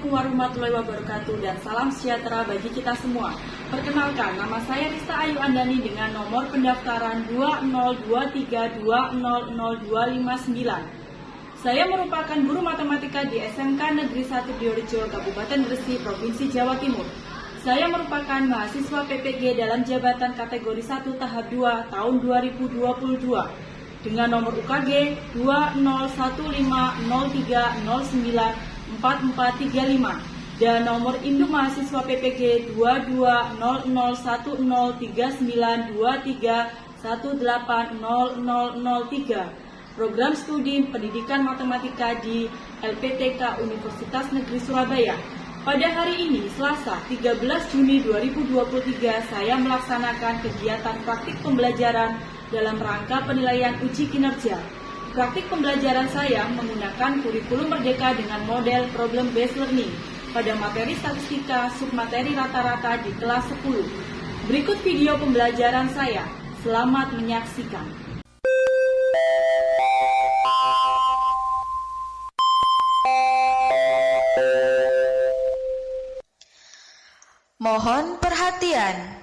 Assalamualaikum warahmatullahi wabarakatuh dan salam sejahtera bagi kita semua. Perkenalkan, nama saya Rista Ayu Andani dengan nomor pendaftaran 20232000259. Saya merupakan guru matematika di SMK Negeri 1 Diorejo, Kabupaten Gresik, Provinsi Jawa Timur. Saya merupakan mahasiswa PPG dalam jabatan kategori 1 tahap 2 tahun 2022 dengan nomor UKG 2015030944435 dan nomor induk mahasiswa PPG 2200103923180003. Program studi pendidikan matematika di LPTK Universitas Negeri Surabaya. Pada hari ini, Selasa 13 Juni 2023, saya melaksanakan kegiatan praktik pembelajaran dalam rangka penilaian uji kinerja. Praktik pembelajaran saya menggunakan kurikulum Merdeka dengan model problem based learning pada materi statistika submateri rata-rata di kelas 10. Berikut video pembelajaran saya. Selamat menyaksikan. Mohon perhatian,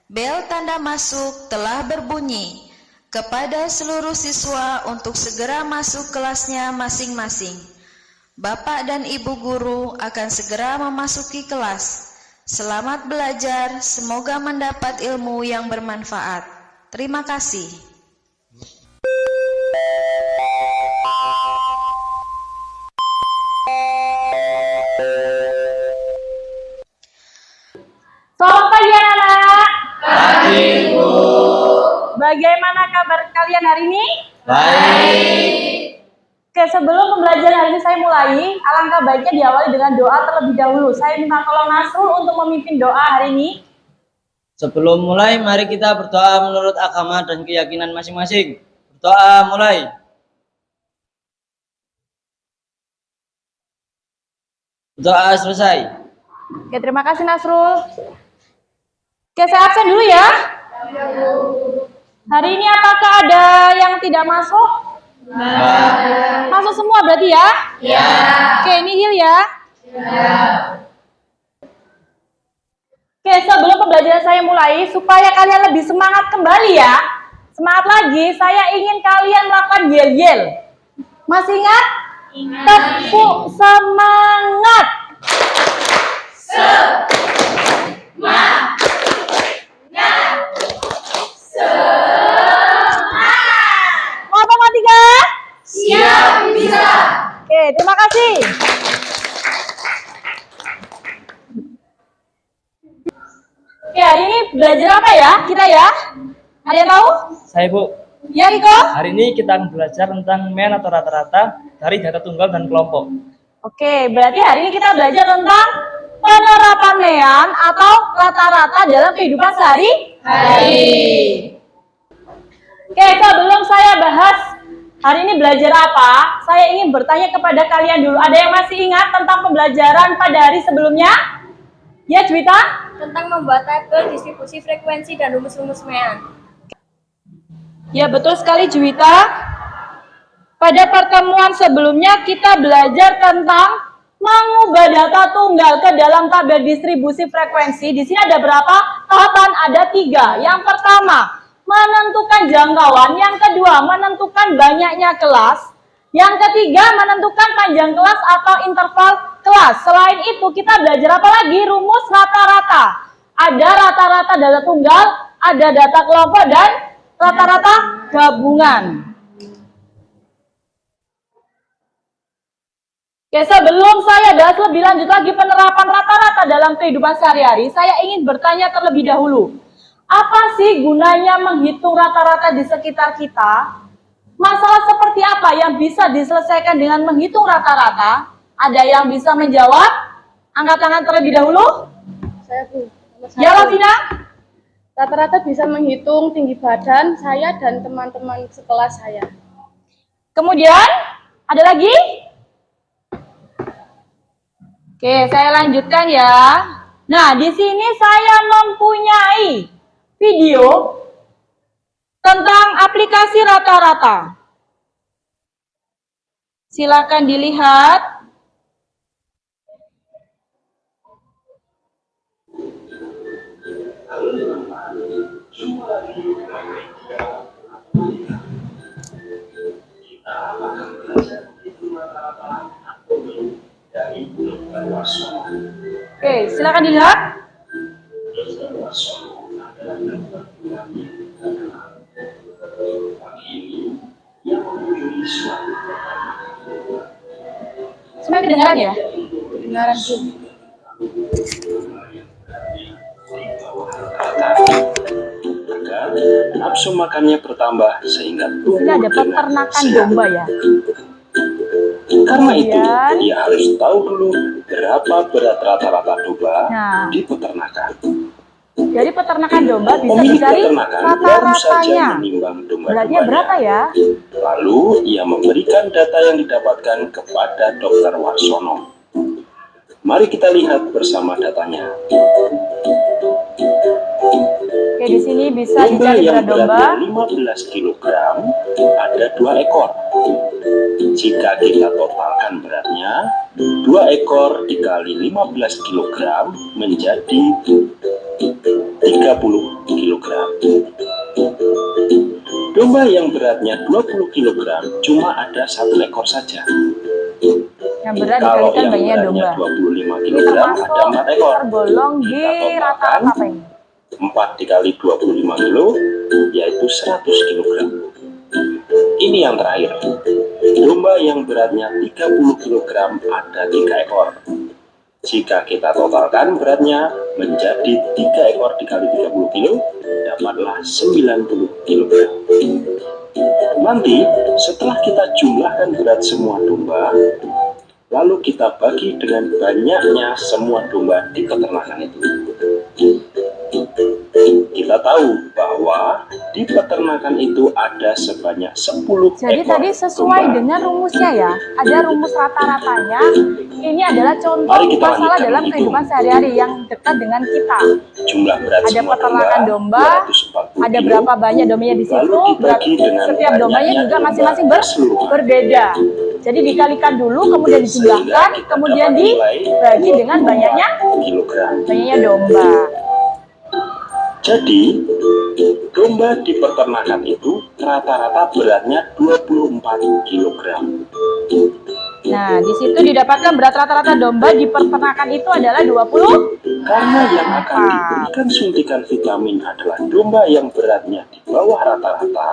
bel tanda masuk telah berbunyi. Kepada seluruh siswa untuk segera masuk kelasnya masing-masing. Bapak dan Ibu guru akan segera memasuki kelas. Selamat belajar, semoga mendapat ilmu yang bermanfaat. Terima kasih. Selamat pagi anak-anak. Pagi, Bu. Bagaimana kabar kalian hari ini? Baik. Oke, sebelum pembelajaran hari ini saya mulai, alangkah baiknya diawali dengan doa terlebih dahulu. Saya minta tolong Nasrul untuk memimpin doa hari ini. Sebelum mulai, mari kita berdoa menurut agama dan keyakinan masing-masing. Berdoa mulai. Doa selesai. Oke, terima kasih Nasrul. Oke, saya absen dulu ya. Hari ini apakah ada yang tidak masuk? Masuk semua berarti ya? Ya. Oke, ini Hil ya. Oke, sebelum pembelajaran saya mulai, supaya kalian lebih semangat kembali ya. Semangat lagi, saya ingin kalian melakukan yel-yel. Masih ingat? Ingat. Tepuk semangat. Matematika? Siap, bisa. Oke, terima kasih. Oke, hari ini belajar apa ya kita ya? Ada yang tahu? Saya, Bu. Ya, Riko? Hari ini kita akan belajar tentang mean atau rata-rata dari data tunggal dan kelompok. Oke, berarti hari ini kita belajar tentang penerapan mean atau rata-rata dalam kehidupan sehari-hari. Oke, sebelum saya bahas hari ini belajar apa, saya ingin bertanya kepada kalian dulu. Ada yang masih ingat tentang pembelajaran pada hari sebelumnya? Ya, Juwita? Tentang membuat tabel distribusi frekuensi dan rumus-rumus mean. Ya, betul sekali Juwita. Pada pertemuan sebelumnya kita belajar tentang mengubah data tunggal ke dalam tabel distribusi frekuensi. Di sini ada berapa tahapan? Ada 3. Yang pertama, menentukan jangkauan. Yang kedua, menentukan banyaknya kelas. Yang ketiga, menentukan panjang kelas atau interval kelas. Selain itu, kita belajar apa lagi? Rumus rata-rata. Ada rata-rata data tunggal, ada data kelompok, dan rata-rata gabungan. Oke, sebelum saya bahas lebih lanjut lagi penerapan rata-rata dalam kehidupan sehari-hari, saya ingin bertanya terlebih dahulu. Apa sih gunanya menghitung rata-rata di sekitar kita? Masalah seperti apa yang bisa diselesaikan dengan menghitung rata-rata? Ada yang bisa menjawab? Angkat tangan terlebih dahulu. Saya, Bu. Ya, Lavina. Rata-rata bisa menghitung tinggi badan saya dan teman-teman sekelas saya. Kemudian, ada lagi? Oke, saya lanjutkan ya. Nah, di sini saya mempunyai video tentang aplikasi rata-rata. Silakan dilihat. Oke, silakan dilihat. Semuanya kedengaran ya? Kedengaran, Bu. Agar nafsu makannya bertambah sehingga Di sini tumbuh ada dengan peternakan sehat. domba ya. Karena itu, Kemudian- ia harus tahu dulu berapa berat rata-rata domba Nah. di peternakan. Dari peternakan domba bisa Pemilik dicari peternakan baru saja rata-ratanya. menimbang Beratnya domba-dombanya. berapa ya? Lalu ia memberikan data yang didapatkan kepada Dr. Warsono. Mari kita lihat bersama datanya. Oke, di sini bisa Domba dicari yang berat domba. beratnya 15 kg ada 2 ekor. Jika kita totalkan beratnya, 2 ekor dikali 15 kg menjadi 30 kg. Domba yang beratnya 20 kg cuma ada 1 ekor saja. Yang berat Kalau dikalikan yang banyaknya beratnya domba. 25 Ini kg termasuk ada 4 ekor. tergolong di Kita totalkan rata-rata apa ini? 4 dikali 25 kilo yaitu 100 kg. Ini yang terakhir. Domba yang beratnya 30 kg ada 3 ekor. Jika kita totalkan beratnya menjadi 3 ekor dikali 30 kilo, dapatlah 90 kg. Nanti setelah kita jumlahkan berat semua domba, lalu kita bagi dengan banyaknya semua domba di peternakan itu. Kita tahu bahwa di peternakan itu ada sebanyak 10 Jadi ekor tadi sesuai domba. dengan rumusnya ya. Ada rumus rata-ratanya. Ini adalah contoh Mari kita masalah lanjutkan dalam menghitung. kehidupan sehari-hari yang dekat dengan kita. Jumlah berat Ada semua peternakan domba, 240 ada kilo. berapa banyak dombanya di situ, Lalu berat dibagi dengan setiap dombanya banyaknya juga domba masing-masing keseluruhan. berbeda. Jadi dikalikan dulu, kemudian Sehingga dijumlahkan, kita kemudian dapat nilai dibagi dengan 24 banyaknya kilogram. domba. Jadi, domba di peternakan itu rata-rata beratnya 24 kg. Nah, di situ didapatkan berat rata-rata domba di peternakan itu adalah 20. Karena yang akan diberikan suntikan vitamin adalah domba yang beratnya di bawah rata-rata,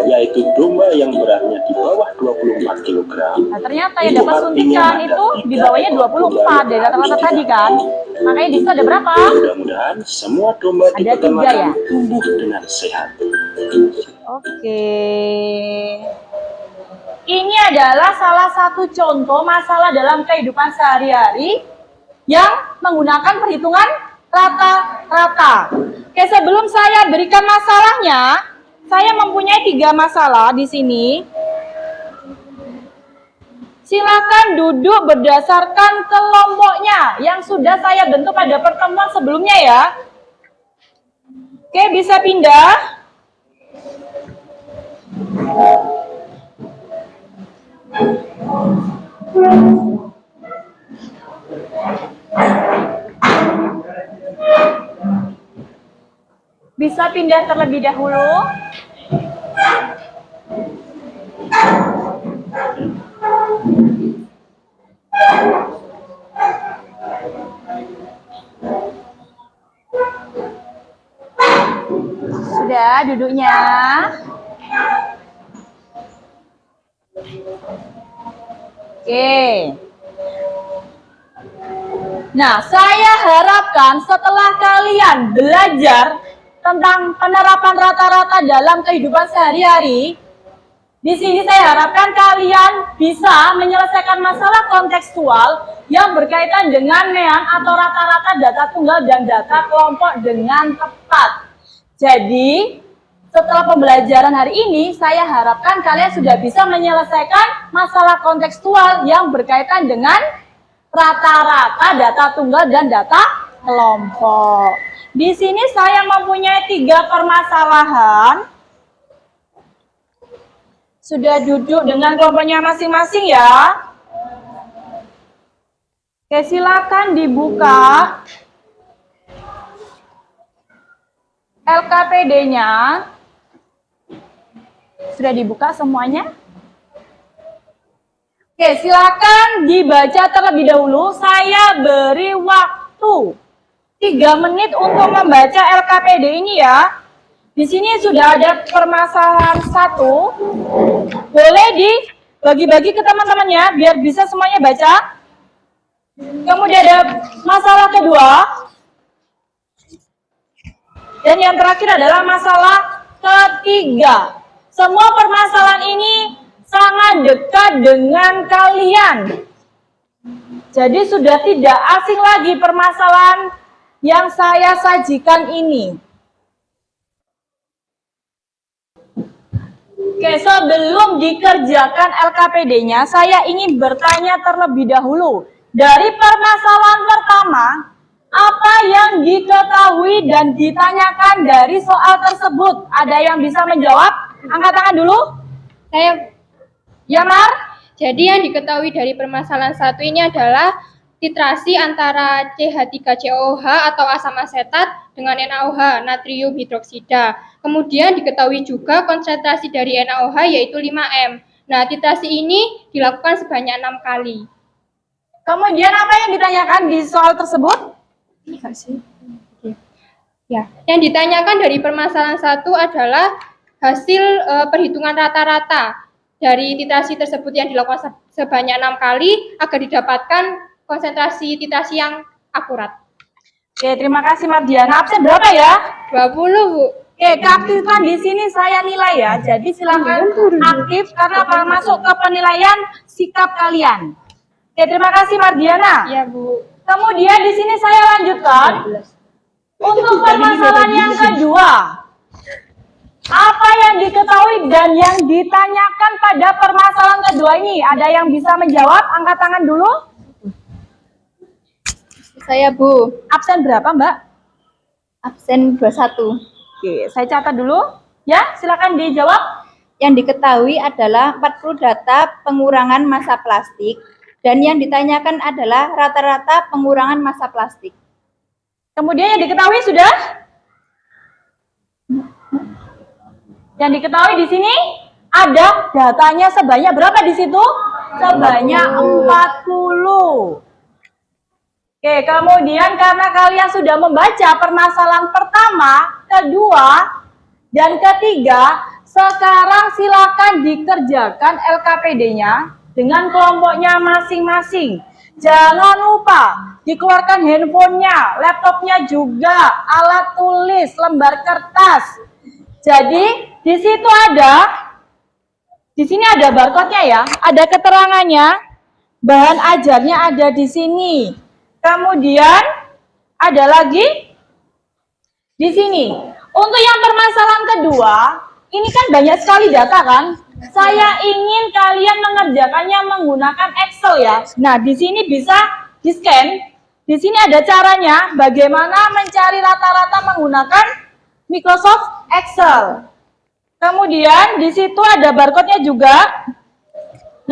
yaitu domba yang beratnya di bawah 24 kg. Nah, ternyata yang dapat suntikan itu di bawahnya 24 dari rata-rata tadi kan. Makanya di situ ada berapa? Mudah-mudahan semua domba di Ada 3 peternakan ya? tumbuh dengan sehat. Oke. Ini adalah salah satu contoh masalah dalam kehidupan sehari-hari yang menggunakan perhitungan rata-rata. Oke, sebelum saya berikan masalahnya, saya mempunyai 3 masalah di sini. Silakan duduk berdasarkan kelompoknya yang sudah saya bentuk pada pertemuan sebelumnya ya. Oke, bisa pindah. Bisa pindah terlebih dahulu. Sudah duduknya. Oke. Nah, saya harapkan setelah kalian belajar tentang penerapan rata-rata dalam kehidupan sehari-hari, di sini saya harapkan kalian bisa menyelesaikan masalah kontekstual yang berkaitan dengan nean atau rata-rata data tunggal dan data kelompok dengan tepat. Jadi, setelah pembelajaran hari ini, saya harapkan kalian sudah bisa menyelesaikan masalah kontekstual yang berkaitan dengan rata-rata data tunggal dan data kelompok. Di sini saya mempunyai 3 permasalahan. Sudah duduk dengan kelompoknya masing-masing ya. Oke, silakan dibuka. LKPD-nya sudah dibuka semuanya? Oke, silakan dibaca terlebih dahulu. Saya beri waktu 3 menit untuk membaca LKPD ini ya. Di sini sudah ada permasalahan 1. Boleh dibagi-bagi ke teman-temannya biar bisa semuanya baca. Kemudian ada masalah kedua. Dan yang terakhir adalah masalah ketiga. Semua permasalahan ini sangat dekat dengan kalian. Jadi sudah tidak asing lagi permasalahan yang saya sajikan ini. Oke, sebelum dikerjakan LKPD-nya, saya ingin bertanya terlebih dahulu. Dari permasalahan pertama, apa yang diketahui dan ditanyakan dari soal tersebut? Ada yang bisa menjawab? Angkat tangan dulu. Saya, Ya, Mar? jadi yang diketahui dari permasalahan 1 ini adalah titrasi antara CH3COOH atau asam asetat dengan NaOH, natrium hidroksida. Kemudian diketahui juga konsentrasi dari NaOH yaitu 5M. Nah, titrasi ini dilakukan sebanyak 6 kali. Kemudian apa yang ditanyakan di soal tersebut? Ya, yang ditanyakan dari permasalahan 1 adalah hasil perhitungan rata-rata dari titrasi tersebut yang dilakukan sebanyak 6 kali agar didapatkan konsentrasi titrasi yang akurat. Oke, terima kasih Mardiana. Absen berapa ya? 20, Bu. Oke, keaktifan di sini saya nilai ya. Jadi silakan aktif karena akan masuk ke penilaian sikap kalian. Oke, terima kasih Mardiana. Iya, Bu. Kemudian di sini saya lanjutkan untuk permasalahan yang kedua. Apa yang diketahui dan yang ditanyakan pada permasalahan kedua ini? Ada yang bisa menjawab? Angkat tangan dulu. Saya Bu, Absen berapa, Mbak? absen 21. Oke, saya catat dulu. Ya, silakan dijawab. Yang diketahui adalah 40 data pengurangan massa plastik dan yang ditanyakan adalah rata-rata pengurangan massa plastik. Kemudian yang diketahui sudah? Yang diketahui di sini ada datanya sebanyak berapa di situ? Sebanyak 40. Oke, kemudian karena kalian sudah membaca permasalahan pertama, kedua, dan ketiga, sekarang silakan dikerjakan LKPD-nya dengan kelompoknya masing-masing. Jangan lupa dikeluarkan handphonenya, laptopnya juga, alat tulis, lembar kertas. Jadi di situ di sini ada barcode-nya ya, ada keterangannya, bahan ajarnya ada di sini. Kemudian ada lagi di sini. Untuk yang permasalahan kedua, ini kan banyak sekali data kan? Saya ingin kalian mengerjakannya menggunakan Excel ya. Nah, di sini bisa di-scan. Di sini ada caranya bagaimana mencari rata-rata menggunakan Microsoft Excel. Kemudian di situ ada barcode-nya juga.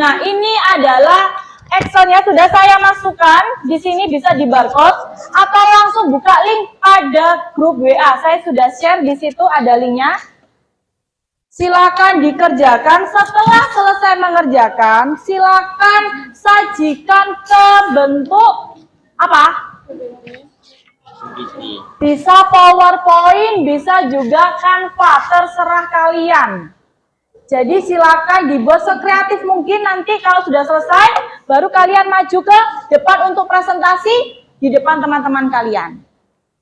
Nah, ini adalah Excel-nya sudah saya masukkan. Di sini bisa di barcode atau langsung buka link pada grup WA. Saya sudah share di situ ada linknya. Silakan dikerjakan. Setelah selesai mengerjakan, silakan sajikan ke bentuk apa? Bisa PowerPoint, bisa juga Canva, terserah kalian. Jadi silakan dibuat sekreatif mungkin, nanti kalau sudah selesai, baru kalian maju ke depan untuk presentasi di depan teman-teman kalian.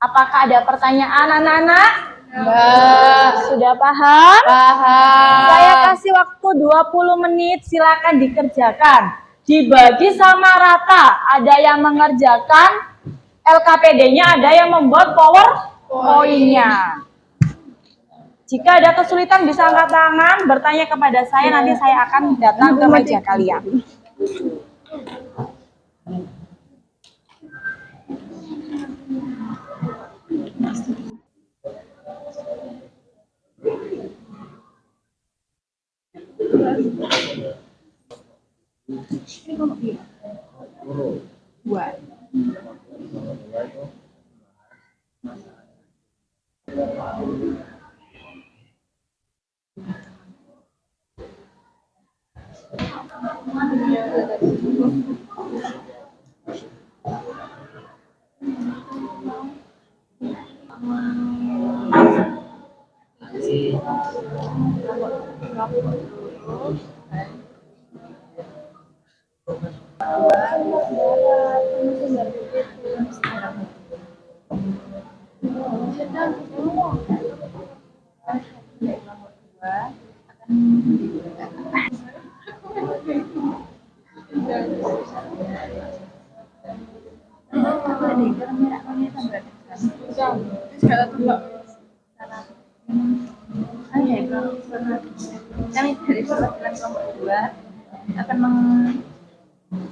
Apakah ada pertanyaan anak-anak? Mbak, Sudah paham? paham. Saya kasih waktu 20 menit, silakan dikerjakan. Dibagi sama rata, ada yang mengerjakan LKPD-nya, ada yang membuat PowerPoint-nya. Jika ada kesulitan bisa angkat tangan, bertanya kepada saya, nanti saya akan datang ke meja kalian. Kami dari perwakilan kelompok 2 akan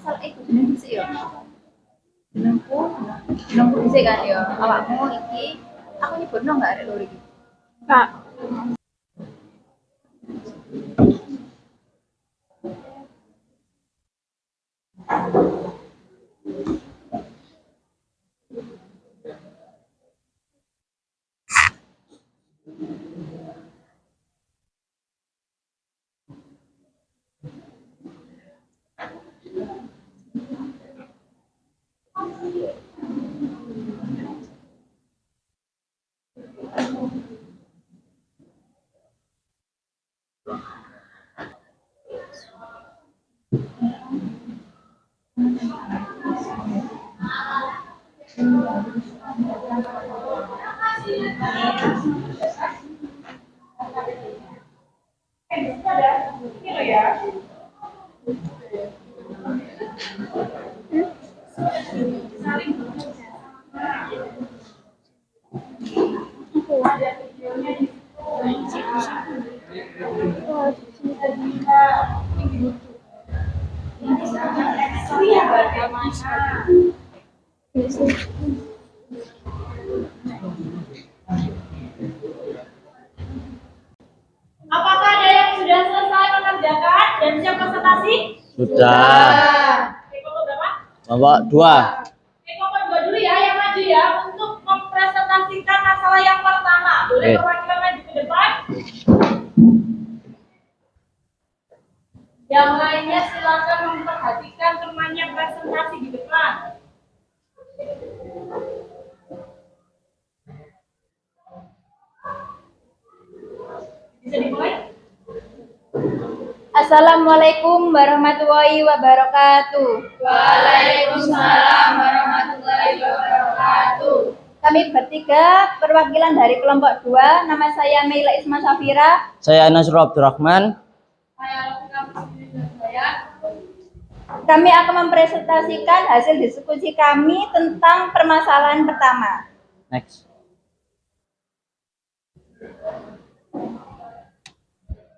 salah ikut jeneng sih ya. Jenengku dhisik kan ya. Awakmu iki aku nyebutno enggak arek loro iki? Kak, apakah ada yang sudah selesai mengerjakan dan siap presentasi? Sudah. Kelompok berapa? Kelompok 2. Kelompok 2 dulu ya, yang maju ya, untuk mempresentasikan masalah yang pertama. Boleh Oke. perwakilan maju ke depan? Yang lainnya silakan memperhatikan temannya presentasi di depan. Bisa dimulai? Assalamualaikum warahmatullahi wabarakatuh. Waalaikumsalam warahmatullahi wabarakatuh. Kami bertiga perwakilan dari kelompok 2. Nama saya Meila Isma Safira. Saya Nasrul Abdurrahman. Kami akan mempresentasikan hasil diskusi kami tentang permasalahan pertama. Next.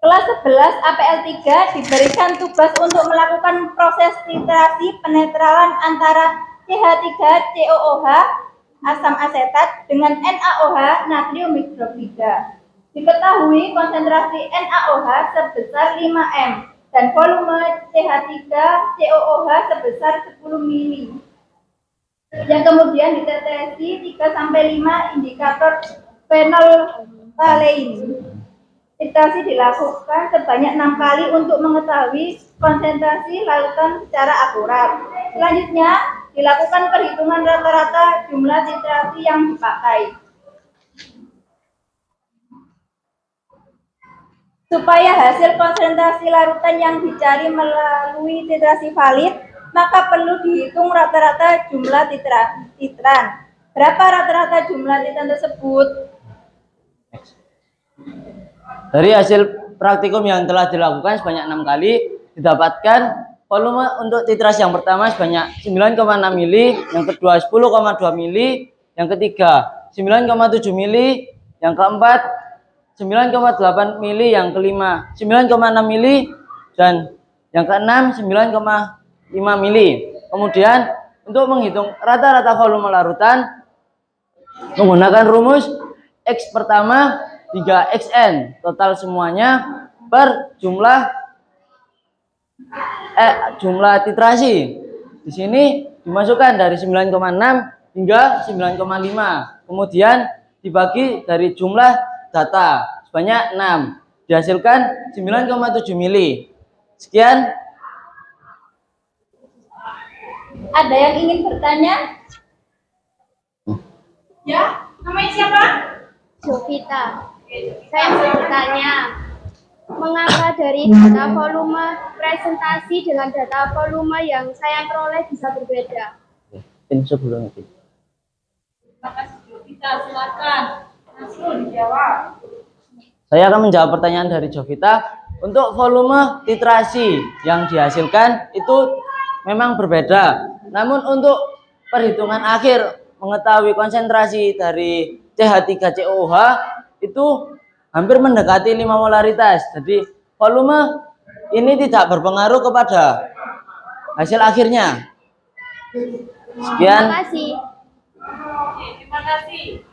Kelas 11 APL 3 diberikan tugas untuk melakukan proses titrasi penetralan antara CH3COOH asam asetat dengan NaOH natrium hidroksida. Diketahui konsentrasi NaOH sebesar 5 m dan volume CH3COOH sebesar 10 mili. Yang kemudian ditetesi 3-5 indikator phenolphthalein. Titrasi dilakukan sebanyak 6 kali untuk mengetahui konsentrasi larutan secara akurat. Selanjutnya, dilakukan perhitungan rata-rata jumlah titrasi yang dipakai. Supaya hasil konsentrasi larutan yang dicari melalui titrasi valid, maka perlu dihitung rata-rata jumlah titran. Berapa rata-rata jumlah titran tersebut? Dari hasil praktikum yang telah dilakukan sebanyak 6 kali, didapatkan volume untuk titrasi yang pertama sebanyak 9,6 mili, yang kedua 10,2 mili, yang ketiga 9,7 mili, yang keempat 9,8 mili, yang kelima 9,6 mili, dan yang keenam 9,5 mili. Kemudian untuk menghitung rata-rata volume larutan menggunakan rumus X pertama 3xn, total semuanya per jumlah titrasi. Di sini dimasukkan dari 9,6 hingga 9,5. Kemudian dibagi dari jumlah data sebanyak 6. Dihasilkan 9,7 mili. Sekian. Ada yang ingin bertanya? Ya, namanya siapa? Jovita, saya mau bertanya, Mengapa dari data volume presentasi dengan data volume yang saya peroleh bisa berbeda? Ini sebelum itu. Terima kasih Jovita, silakan. Nasrul dijawab. Saya akan menjawab pertanyaan dari Jovita. Untuk volume titrasi yang dihasilkan itu memang berbeda. Namun untuk perhitungan akhir mengetahui konsentrasi dari CH3COOH itu hampir mendekati 5 molaritas. Jadi volume ini tidak berpengaruh kepada hasil akhirnya. Sekian. Terima kasih. Oke, terima kasih.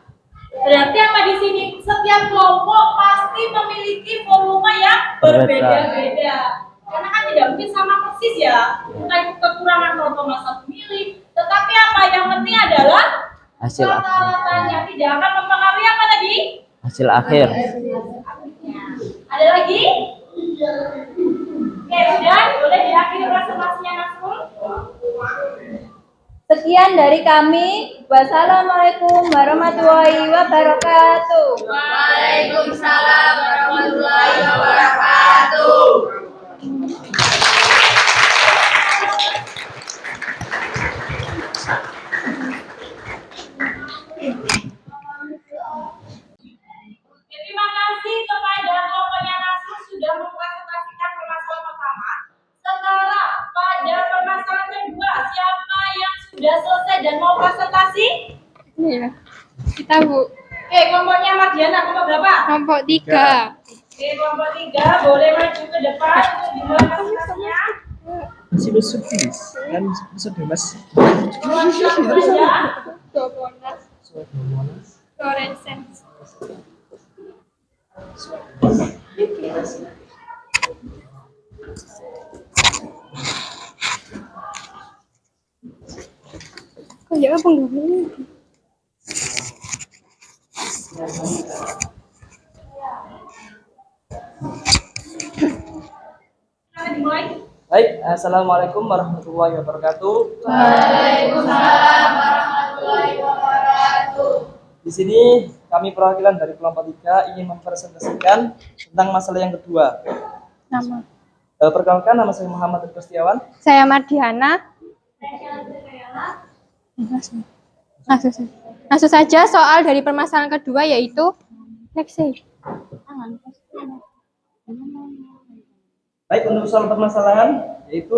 Berarti apa di sini? Setiap kelompok pasti memiliki volume yang berbeda-beda. Karena kan tidak mungkin sama persis ya. Entah itu kekurangan 0,1 mili. Tetapi apa yang penting adalah Hasil akhir. rata-ratanya tidak akan mempengaruhi apa tadi? Hasil akhir. Ada lagi? Oke, sudah. Boleh diakhiri presentasinya Nasrul. Sekian dari kami. Wassalamualaikum warahmatullahi wabarakatuh. Waalaikumsalam warahmatullahi wabarakatuh. Terima kasih kepada kelompoknya Nasrul sudah mempresentasikan permasalahan pertama. Sekarang pada permasalahan kedua, siapa yang sudah selesai dan mau presentasi? Iya. Kita Bu, Oke, kelompoknya Mardiana, kelompok berapa? kelompok 3. Oke, kelompok 3 boleh maju ke depan untuk dimulai presentasinya. Sinusitis kan pseudomonas. Nuansa wajah. Fluorescence. Kok ya apa enggak ini? Silakan dimulai. Baik, assalamualaikum warahmatullahi wabarakatuh. Di sini kami perwakilan dari kelompok 3 ingin mempresentasikan tentang masalah yang kedua. Nama. Perkenalkan, nama saya Muhammad Gustiawan. Saya Mardiana. Langsung saja soal dari permasalahan kedua yaitu next say. Baik, untuk soal permasalahan yaitu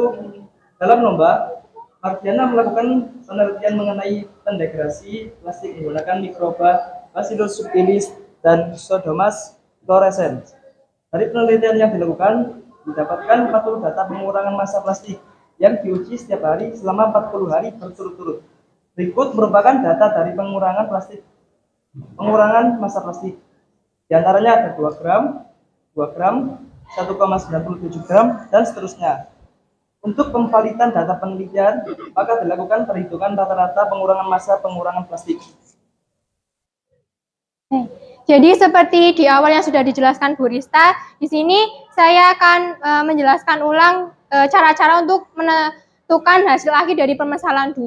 dalam lomba Mardiana melakukan penelitian mengenai pendegrasi plastik menggunakan mikroba Bacillus subtilis dan Pseudomonas fluorescens. Dari penelitian yang dilakukan didapatkan 40 data pengurangan massa plastik yang diuji setiap hari selama 40 hari berturut-turut. Berikut merupakan data dari pengurangan massa plastik. Di antaranya ada 2 gram, 1,97 gram, dan seterusnya. Untuk pemvalidan data penelitian, maka dilakukan perhitungan rata-rata pengurangan plastik. Jadi seperti di awal yang sudah dijelaskan Bu Rista, di sini saya akan menjelaskan ulang cara-cara untuk menentukan hasil akhir dari permasalahan 2.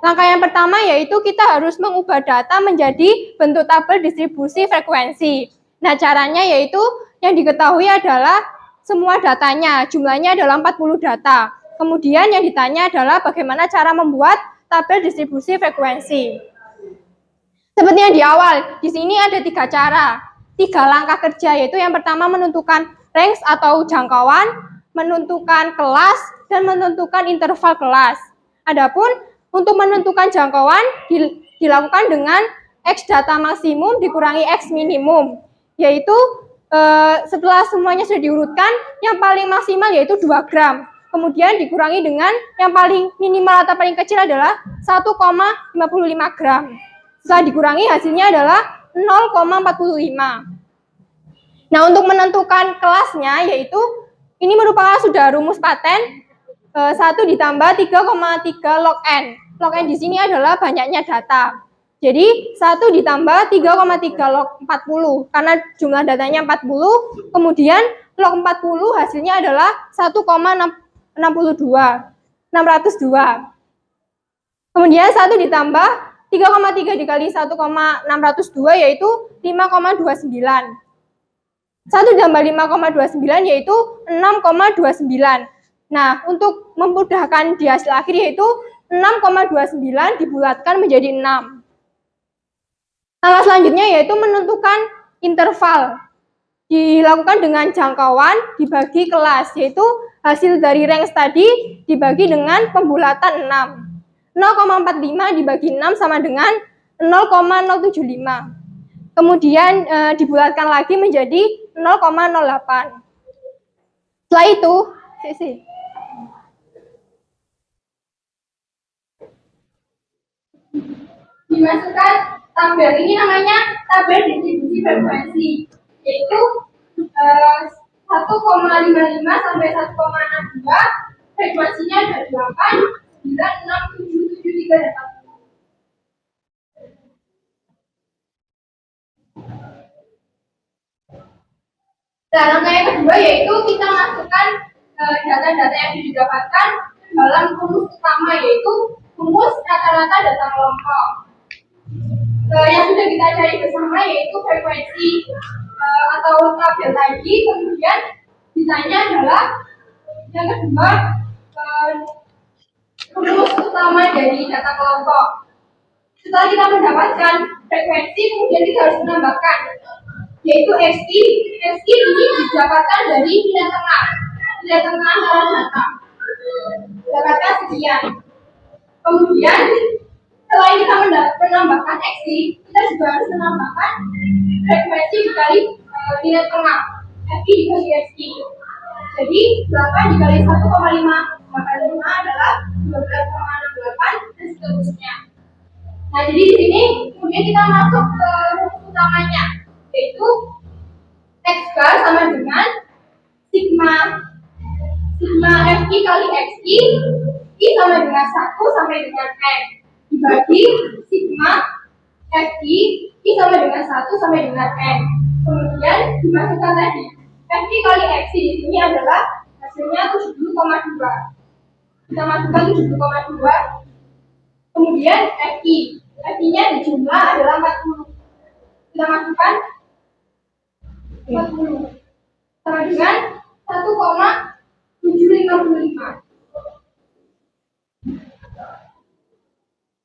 Langkah yang pertama yaitu kita harus mengubah data menjadi bentuk tabel distribusi frekuensi. Nah, caranya yaitu yang diketahui adalah semua datanya, jumlahnya adalah 40 data. Kemudian yang ditanya adalah bagaimana cara membuat tabel distribusi frekuensi. Seperti yang di awal, di sini ada 3 cara, 3 langkah kerja, yaitu yang pertama menentukan range atau jangkauan, menentukan kelas, dan menentukan interval kelas. Adapun untuk menentukan jangkauan dilakukan dengan X data maksimum dikurangi X minimum, yaitu setelah semuanya sudah diurutkan, yang paling maksimal yaitu 2 gram. Kemudian dikurangi dengan yang paling minimal atau paling kecil adalah 1,55 gram. Setelah dikurangi hasilnya adalah 0,45. Nah, untuk menentukan kelasnya yaitu ini merupakan sudah rumus paten 1 ditambah 3,3 log N. Log N di sini adalah banyaknya data. Jadi 1 ditambah 3,3 log 40 karena jumlah datanya 40, kemudian log 40 hasilnya adalah 1,602. Kemudian 1 ditambah 3,3 dikali 1,602 yaitu 5,29. 1 tambah 5,29 yaitu 6,29. Nah, untuk memudahkan di hasil akhir yaitu 6,29 dibulatkan menjadi 6. Langkah selanjutnya yaitu menentukan interval. Dilakukan dengan jangkauan dibagi kelas, yaitu hasil dari range tadi dibagi dengan pembulatan 6. 0,45 dibagi 6 sama dengan 0,075. Kemudian dibulatkan lagi menjadi 0,08. Setelah itu, dimasukkan tabel ini, namanya tabel distribusi frekuensi, yaitu 1,55 sampai 1,62, frekuensinya ada 8, 9, 6, 7, 3, dan 4. Nah, langkah yang kedua yaitu kita masukkan data-data yang didapatkan dalam rumus utama, yaitu rumus rata-rata data kelompok. Yang sudah kita cari bersama yaitu frekuensi atau tabel tadi. Kemudian ditanya adalah yang kedua, rumus utama dari data kelompok. Setelah kita mendapatkan frekuensi, kemudian kita harus menambahkan, yaitu XT. XT ini didapatkan dari nilai tengah antara data. Dapatkan sekian. Kemudian selain kita menambahkan XT, kita juga harus menambahkan frekuensi dikali nilai tengah. FI dikali XT. Jadi 8 dikali 1,5 adalah 12,68 dan seterusnya. Nah, jadi di sini kemudian kita masuk ke rumus utamanya, yaitu X bar sama dengan sigma FI kali XI, I sama dengan 1 sampai dengan N, dibagi sigma FI, I sama dengan 1 sampai dengan N. Kemudian dimasukkan tadi, FI kali XI di sini adalah hasilnya 70,2. Kita masukkan 70,2. Kemudian FI-nya dijumlah adalah 40. Kita masukkan 40 sama dengan 1,755.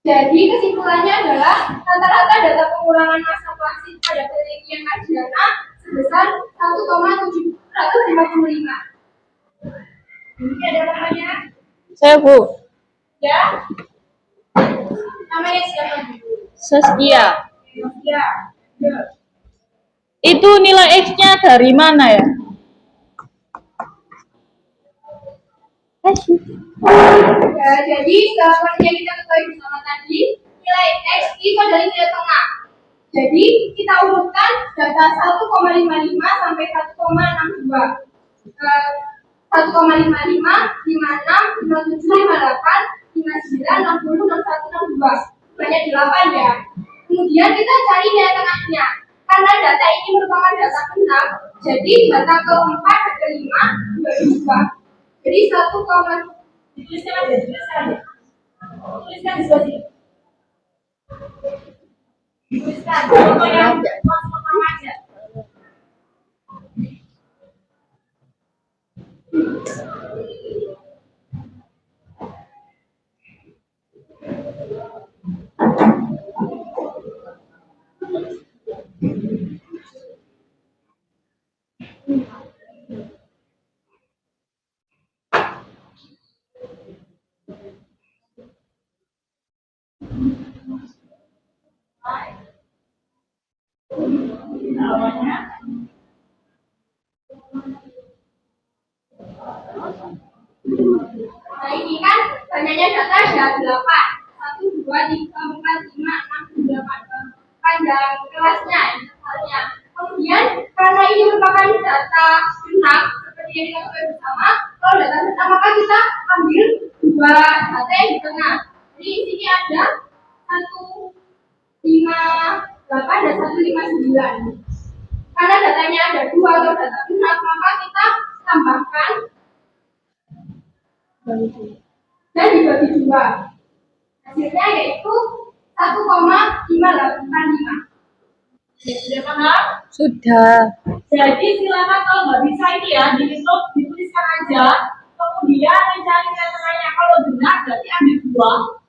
Jadi kesimpulannya adalah rata-rata data pengurangan massa plastik pada penelitian Margiana sebesar 1,755. Ini ada namanya? Saya, Bu. Ya. Namanya siapa? Saskia. Ya. Itu nilai X-nya dari mana ya? Ya, jadi seperti yang kita ketahui bersama tadi, nilai X itu adalah nilai tengah. Jadi kita urutkan data 1,55 sampai 1,62. 1,55, 56, 57, 58, 59, 60, 61, 62. Banyak 8 ya. Kemudian kita cari nilai tengahnya. Karena data ini merupakan data genap, jadi data keempat dan kelima dibagi 2. Jadi 1, tuliskan di sebelah sini. Tuliskan contoh yang pertama aja. Nah, ini kan banyaknya data ada 8. 1, 2, 3, 4, 5, 6, 7, 8. Panjang kelasnya, intervalnya. Kemudian karena ini merupakan data genap seperti yang kita ketahui bersama, kalau data genap maka kita ambil 2 data yang di tengah. Jadi di sini ada 158 dan 159. Karena datanya ada 2 atau data genap, maka kita tambahkan dan dibagi 2. Hasilnya yaitu 1,585. Sudah paham? Sudah. Jadi silakan kalau nggak bisa ini ya, dituliskan aja. Kemudian mencari tengah-tengahnya. Kalau benar berarti ambil dua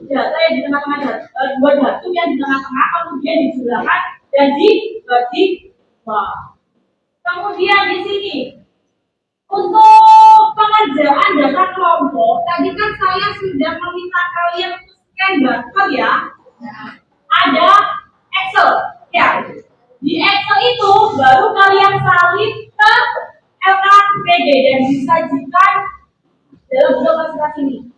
data yang di tengah-tengah, dua datu yang di tengah-tengah, kemudian dijumlahkan dan dibagi dua. Kemudian di sini untuk pengerjaan data kelompok, tadi kan saya sudah meminta kalian untuk scan barcode ya. Ada Excel, ya. Di Excel itu baru kalian salin ke LKPD dan disajikan dalam bentuk masing-masing ini.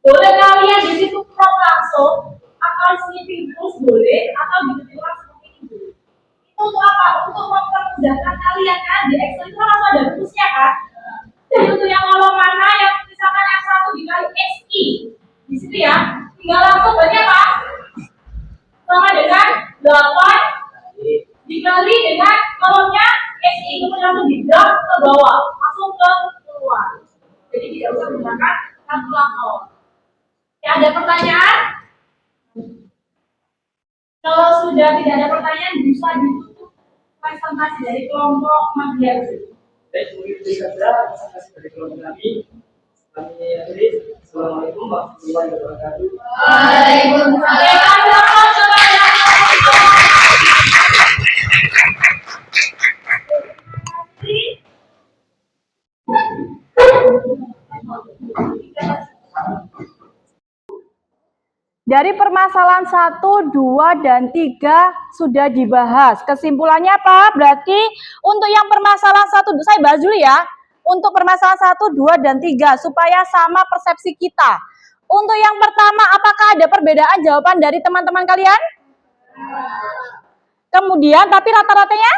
Boleh kalian di situ crop langsung, atau snipping terus boleh, atau diketikkan seperti ini. Itu untuk apa? Untuk mempermudahkan kalian kan di Excel itu langsung ada rumusnya kan. Jadi untuk yang kolom mana yang misalkan X1 dikali XI di situ ya, tinggal langsung berarti apa? Sama dengan 8 dikali dengan kolomnya XI, kemudian langsung di drag ke bawah, langsung ke keluar. Jadi tidak usah menggunakan kalkulator. Ya, ada pertanyaan? Kalau sudah tidak ada pertanyaan, bisa ditutup presentasi dari kelompok Magdiasi. Baik, mungkin itu saja presentasi dari kelompok kami. Kami akhiri. Assalamualaikum warahmatullahi wabarakatuh. Dari permasalahan 1, 2, dan 3 sudah dibahas. Kesimpulannya apa? Berarti untuk yang permasalahan 1, saya bahas dulu ya. Untuk permasalahan 1, 2, dan 3 supaya sama persepsi kita. Untuk yang pertama, apakah ada perbedaan jawaban dari teman-teman kalian? Kemudian, tapi rata-ratanya?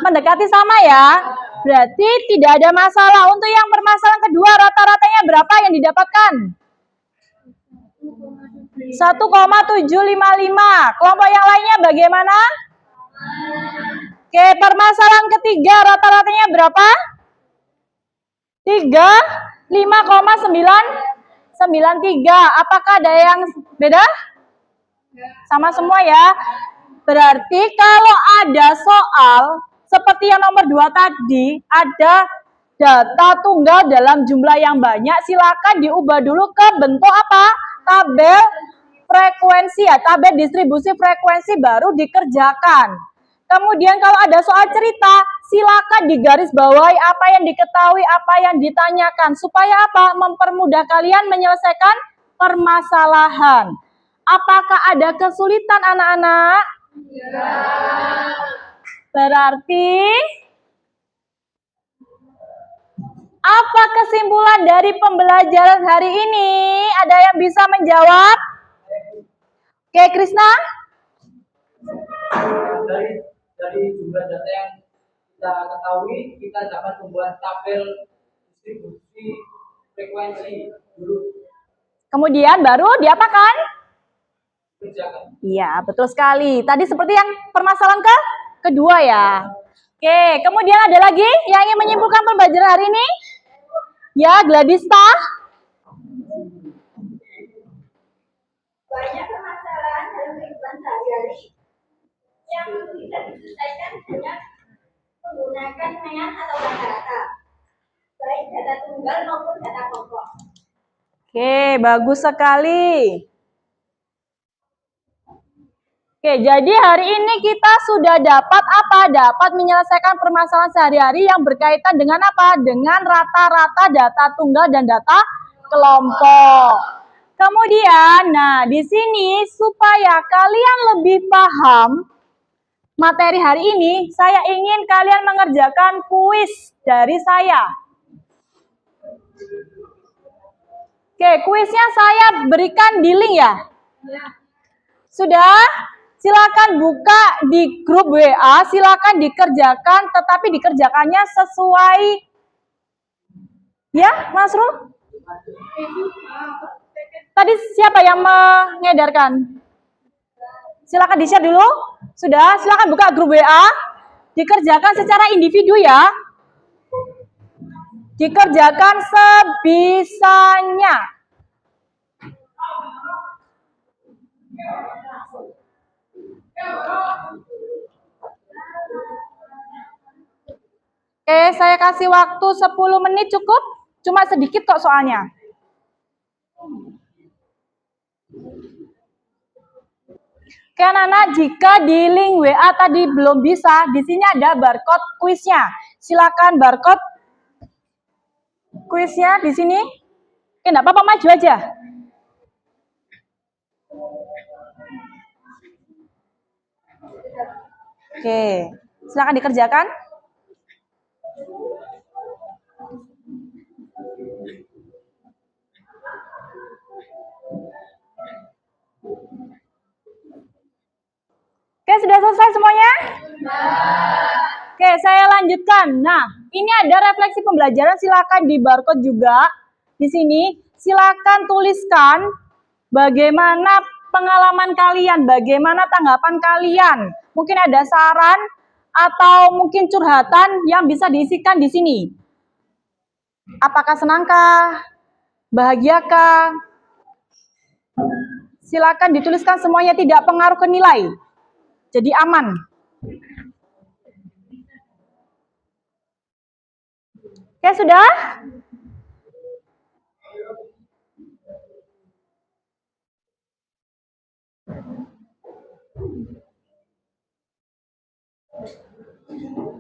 Mendekati sama ya. Berarti tidak ada masalah. Untuk yang permasalahan kedua, rata-ratanya berapa yang didapatkan? 1,755. Kelompok yang lainnya bagaimana? Oke, permasalahan ketiga rata-ratanya berapa? 5,993. Apakah ada yang beda? Sama semua ya. Berarti kalau ada soal seperti yang nomor 2 tadi, ada data tunggal dalam jumlah yang banyak, silakan diubah dulu ke bentuk apa? Tabel frekuensi ya, tabel distribusi frekuensi baru dikerjakan. Kemudian kalau ada soal cerita, silakan digarisbawahi apa yang diketahui, apa yang ditanyakan, supaya apa? Mempermudah kalian menyelesaikan permasalahan. Apakah ada kesulitan anak-anak? Ya. Berarti apa kesimpulan dari pembelajaran hari ini? Ada yang bisa menjawab? Oke, Krisna? Dari jumlah data yang kita ketahui, kita dapat membuat tabel distribusi frekuensi dulu. Kemudian baru diapakan? Kerjakan. Iya, betul sekali. Tadi seperti yang permasalahan kedua ya. Oke, kemudian ada lagi yang ingin menyimpulkan pembelajaran hari ini? Ya, Gladista. Banyak permasalahan dalam kehidupan sehari-hari yang bisa diselesaikan dengan menggunakan mainan atau rata-rata, baik data tunggal maupun data kelompok. Oke, bagus sekali. Oke, jadi hari ini kita sudah dapat apa? Dapat menyelesaikan permasalahan sehari-hari yang berkaitan dengan apa? Dengan rata-rata data tunggal dan data kelompok. Kemudian, nah di sini supaya kalian lebih paham materi hari ini, saya ingin kalian mengerjakan kuis dari saya. Oke, kuisnya saya berikan di link ya. Sudah? Silakan buka di grup WA, silakan dikerjakan, tetapi dikerjakannya sesuai ya, Mas Rul? Tadi siapa yang mengedarkan? Silakan di-share dulu. Sudah, silakan buka grup WA, dikerjakan secara individu ya. Dikerjakan sebisanya. Oke, saya kasih waktu 10 menit cukup? Cuma sedikit kok soalnya. Oke anak-anak, jika di link WA tadi belum bisa, di sini ada barcode kuisnya. Silakan barcode kuisnya di sini. Oke, enggak apa-apa, maju aja. Oke, silakan dikerjakan. Oke, sudah selesai semuanya? Oke, saya lanjutkan. Nah, ini ada refleksi pembelajaran, silakan di barcode juga. Di sini, silakan tuliskan bagaimana pengalaman kalian, bagaimana tanggapan kalian. Mungkin ada saran atau mungkin curhatan yang bisa diisikan di sini. Apakah senangkah? Bahagiakah? Silakan dituliskan semuanya, tidak pengaruh ke nilai. Jadi aman. Oke, sudah?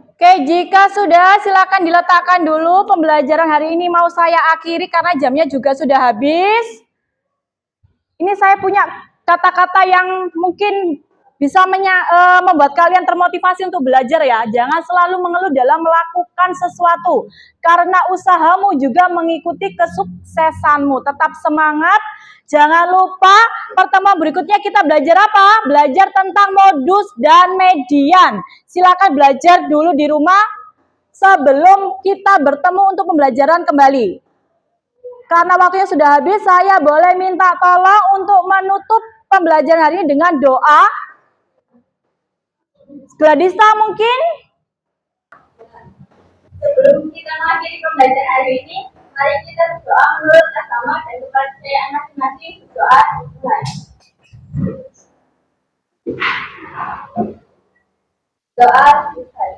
Oke, jika sudah silakan diletakkan dulu. Pembelajaran hari ini mau saya akhiri karena jamnya juga sudah habis. Ini saya punya kata-kata yang mungkin bisa membuat kalian termotivasi untuk belajar ya. Jangan selalu mengeluh dalam melakukan sesuatu. Karena usahamu juga mengikuti kesuksesanmu. Tetap semangat. Jangan lupa pertemuan berikutnya kita belajar apa? Belajar tentang modus dan median. Silakan belajar dulu di rumah sebelum kita bertemu untuk pembelajaran kembali. Karena waktunya sudah habis, saya boleh minta tolong untuk menutup pembelajaran hari ini dengan doa. Gladista mungkin? Sebelum kita mengakhiri pembelajaran hari ini, mari kita berdoa menurut agama dan kepercayaan masing-masing. Berdoa dimulai. Doa dimulai.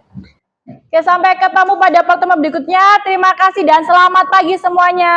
Oke, sampai ketemu pada pertemuan berikutnya. Terima kasih dan selamat pagi semuanya.